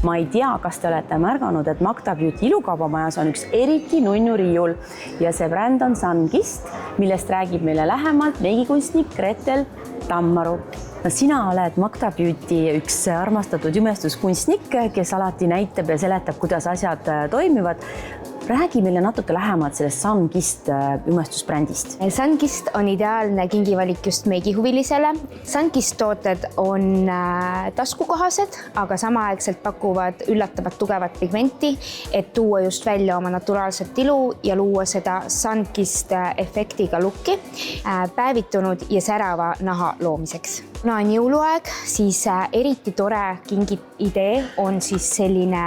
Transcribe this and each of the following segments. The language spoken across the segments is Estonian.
Ma ei tea, kas te olete märganud, et Magda Beauty ilukaubamajas on üks eriti nunnu riiul ja see bränd on Sunkist, millest räägib meile lähemalt meigikunstnik Gretel Tammaru. Sina oled Magda Beauty üks armastatud imestuskunstnik, kes alati näitab ja seletab, kuidas asjad toimivad. Räägi meile natuke lähemalt sellest Sunkist imestusbrändist. Sunkist on ideaalne kingivalik just meigihuvilisele. Sunkist tooted on taskukohased, aga samaaegselt pakuvad üllatavat tugevat pigmenti, et tuua just välja oma naturaalset ilu ja luua seda Sunkist efektiga lukki päevitunud ja särava naha loomiseks. Kuna on jõuluaeg, siis eriti tore kingi idee on siis selline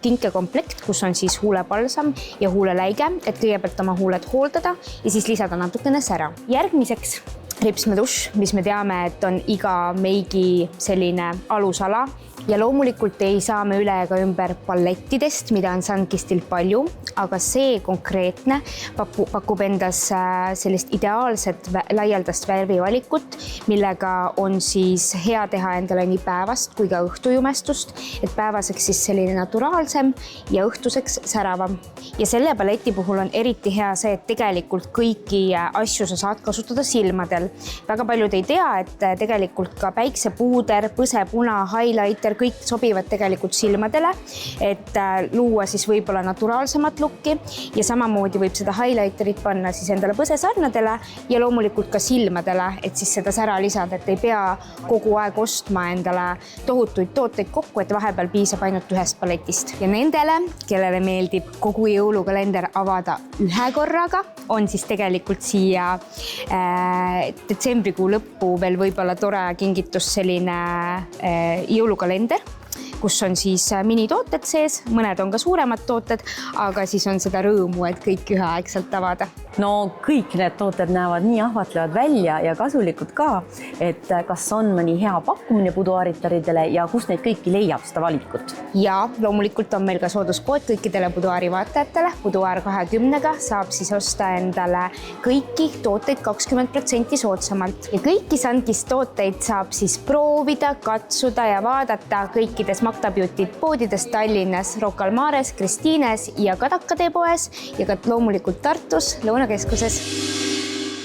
kinkekomplekt, kus on siis huulepalsam ja huuleläige, et kõigepealt oma huuled hooldada ja siis lisada natukene sära. Järgmiseks ripsmedušš, mis me teame, et on iga meigi selline alusala ja loomulikult ei saa me üle ega ümber pallettidest, mida on Sunkistil palju, aga see konkreetne pakub endas sellist ideaalset laialdast värvivalikut, millega on siis hea teha endale nii päevast kui ka õhtujumestust, et päevaseks siis selline naturaalsem ja õhtuseks säravam. Ja selle paleti puhul on eriti hea see, et tegelikult kõiki asju sa saad kasutada silmadel. Väga paljud ei tea, et tegelikult ka päiksepuuder, põsepuna, highlighter, kõik sobivad tegelikult silmadele, et luua siis võib-olla naturaalsemat lukki ja samamoodi võib seda highlighterit panna siis endale põsesarnadele ja loomulikult ka silmadele, et siis seda sära lisada, et ei pea kogu aeg ostma endale tohutuid tooteid kokku, et vahepeal piisab ainult ühest paletist. Ja nendele, kellele meeldib kogu jõulukalender avada ühe korraga, on siis tegelikult siia detsembrikuu lõppu veel võib-olla tore kingitus selline jõulukalender, kus on siis minitooted sees, mõned on ka suuremad tooted, aga siis on seda rõõmu, et kõik üheaegselt avada. No kõik need tooted näevad nii ahvatlevad välja ja kasulikud ka, et kas on mõni hea pakkumine buduaaritaridele ja kus neid kõiki leiab seda valikut? Ja loomulikult on meil ka sooduskood kõikidele buduaari vaatajatele. Buduaar 20-ga saab siis osta endale kõiki tooteid 20% soodsamalt ja kõiki Sunkist tooteid saab siis proovida, katsuda ja vaadata kõikides Magda Beauty poodides Tallinnas, Rocca al Mares, Kristiines ja Kadaka teepoes ja ka loomulikult Tartus, Lõunakeskuses.